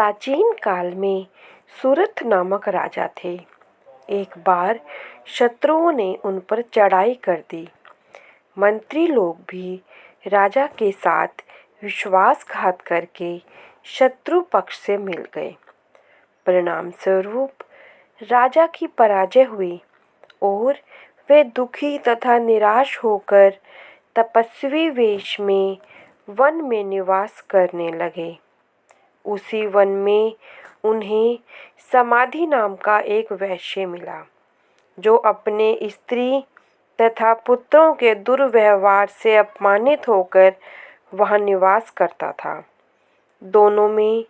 प्राचीन काल में सुरथ नामक राजा थे। एक बार शत्रुओं ने उन पर चढ़ाई कर दी। मंत्री लोग भी राजा के साथ विश्वासघात करके शत्रु पक्ष से मिल गए। परिणाम स्वरूप राजा की पराजय हुई और वे दुखी तथा निराश होकर तपस्वी वेश में वन में निवास करने लगे। उसी वन में उन्हें समाधि नाम का एक वैश्य मिला, जो अपने स्त्री तथा पुत्रों के दुर्व्यवहार से अपमानित होकर वहां निवास करता था। दोनों में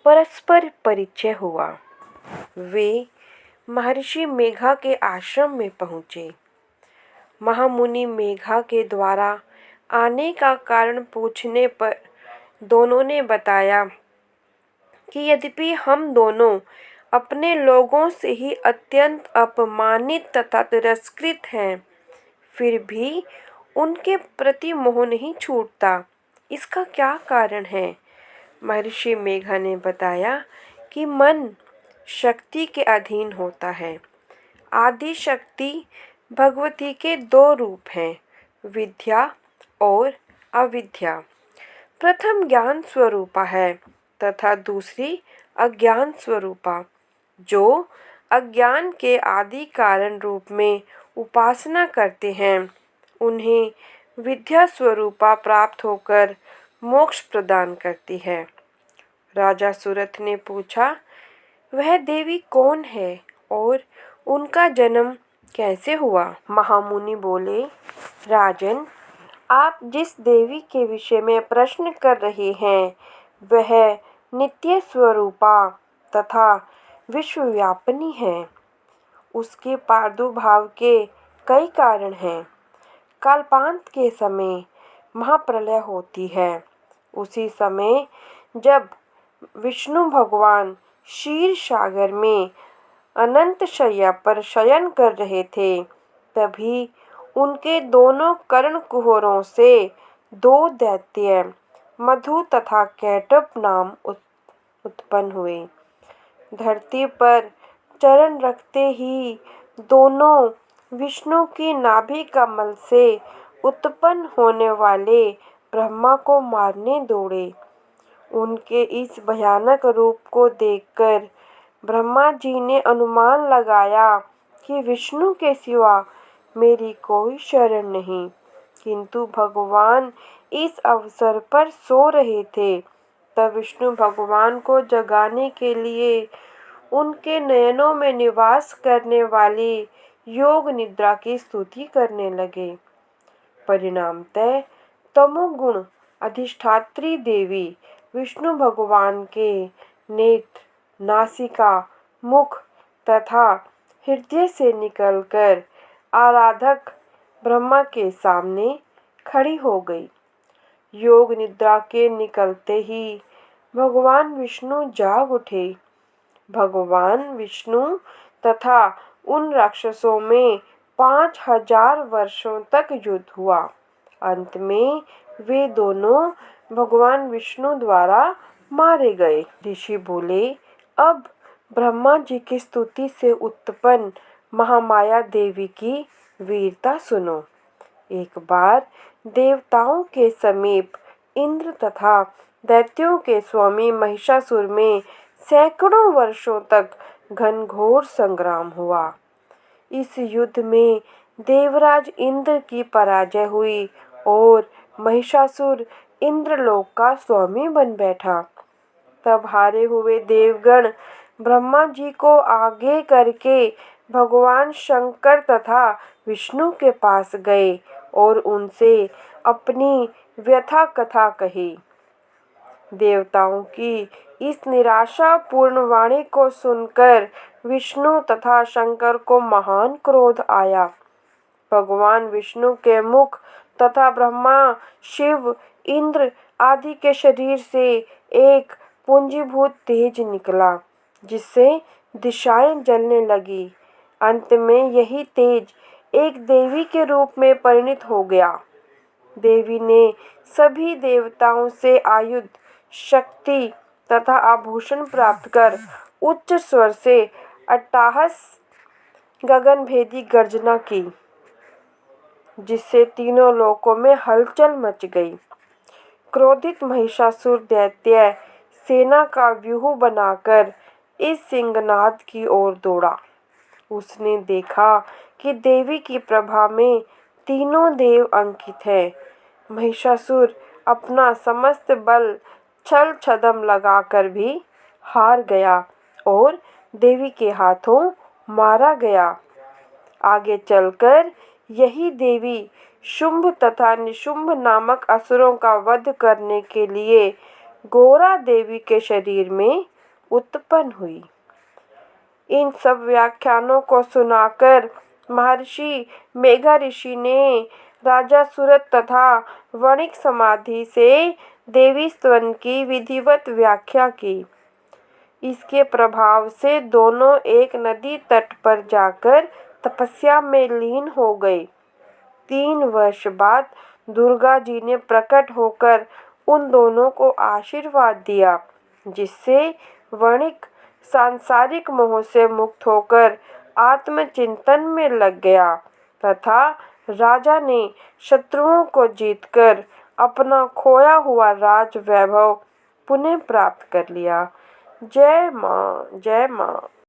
परस्पर परिचय हुआ। वे महर्षि मेघा के आश्रम में पहुँचे। महामुनि मेघा के द्वारा आने का कारण पूछने पर दोनों ने बताया कि यद्यपि हम दोनों अपने लोगों से ही अत्यंत अपमानित तथा तिरस्कृत हैं, फिर भी उनके प्रति मोह नहीं छूटता। इसका क्या कारण है? महर्षि मेघा ने बताया कि मन शक्ति के अधीन होता है। आदि शक्ति भगवती के दो रूप हैं, विद्या और अविद्या। प्रथम ज्ञान स्वरूपा है तथा दूसरी अज्ञान स्वरूपा। जो अज्ञान के आदि कारण रूप में उपासना करते हैं, उन्हें विद्या स्वरूपा प्राप्त होकर मोक्ष प्रदान करती है। राजा सुरथ ने पूछा, वह देवी कौन है और उनका जन्म कैसे हुआ? महामुनि बोले, राजन, आप जिस देवी के विषय में प्रश्न कर रहे हैं, वह नित्य स्वरूपा तथा विश्वव्यापिनी है। उसके प्रादुर्भाव के कई कारण हैं। कल्पांत के समय महाप्रलय होती है। उसी समय जब विष्णु भगवान क्षीर सागर में अनंत शय्या पर शयन कर रहे थे, तभी उनके दोनों कर्ण कुहरों से दो दैत्य मधु तथा कैटभ नाम उत्पन्न हुए। धरती पर चरण रखते ही दोनों विष्णु की नाभि कमल से उत्पन्न होने वाले ब्रह्मा को मारने दौड़े। उनके इस भयानक रूप को देखकर ब्रह्मा जी ने अनुमान लगाया कि विष्णु के सिवा मेरी कोई शरण नहीं, किंतु भगवान इस अवसर पर सो रहे थे। तब विष्णु भगवान को जगाने के लिए उनके नयनों में निवास करने वाली योग निद्रा की स्तुति करने लगे। परिणामतः तमोगुण अधिष्ठात्री देवी विष्णु भगवान के नेत्र, नासिका, मुख तथा हृदय से निकलकर आराधक ब्रह्मा के सामने खड़ी हो गई। योग निद्रा के निकलते ही भगवान विष्णु जाग उठे। भगवान विष्णु तथा उन राक्षसों में 5000 वर्षों तक युद्ध हुआ। अंत में वे दोनों भगवान विष्णु द्वारा मारे गए। ऋषि बोले, अब ब्रह्मा जी की स्तुति से उत्पन्न महामाया देवी की वीरता सुनो। एक बार देवताओं के समीप इंद्र तथा दैत्यों के स्वामी महिषासुर में सैकड़ों वर्षों तक घनघोर संग्राम हुआ। इस युद्ध में देवराज इंद्र की पराजय हुई और महिषासुर इंद्रलोक का स्वामी बन बैठा। तब हारे हुए देवगण ब्रह्मा जी को आगे करके भगवान शंकर तथा विष्णु के पास गए और उनसे अपनी व्यथा कथा कही। देवताओं की इस निराशापूर्ण वाणी को सुनकर विष्णु तथा शंकर को महान क्रोध आया। भगवान विष्णु के मुख तथा ब्रह्मा, शिव, इंद्र आदि के शरीर से एक पुंजीभूत तेज निकला, जिससे दिशाएं जलने लगी। अंत में यही तेज एक देवी के रूप में परिणित हो गया। देवी ने सभी देवताओं से आयुध, शक्ति तथा आभूषण प्राप्त कर उच्च स्वर से अट्टहास गगनभेदी गर्जना की, जिससे तीनों लोकों में हलचल मच गई। क्रोधित महिषासुर दैत्य सेना का व्यूह बनाकर इस सिंहनाद की ओर दौड़ा। उसने देखा कि देवी की प्रभा में तीनों देव अंकित हैं। महिषासुर अपना समस्त बल छल छद्म लगाकर भी हार गया और देवी के हाथों मारा गया। आगे चलकर यही देवी शुंभ तथा निशुंभ नामक असुरों का वध करने के लिए गौरा देवी के शरीर में उत्पन्न हुई। इन सब व्याख्यानों को सुनाकर महर्षि मेघा ऋषि ने राजा सुरथ तथा वणिक समाधि से देवी स्तवन की विधिवत व्याख्या की। इसके प्रभाव से दोनों एक नदी तट पर जाकर तपस्या में लीन हो गए। 3 वर्ष बाद दुर्गा जी ने प्रकट होकर उन दोनों को आशीर्वाद दिया, जिससे वणिक सांसारिक मोह से मुक्त होकर आत्मचिंतन में लग गया तथा राजा ने शत्रुओं को जीतकर अपना खोया हुआ राज वैभव पुनः प्राप्त कर लिया। जय मां, जय मां।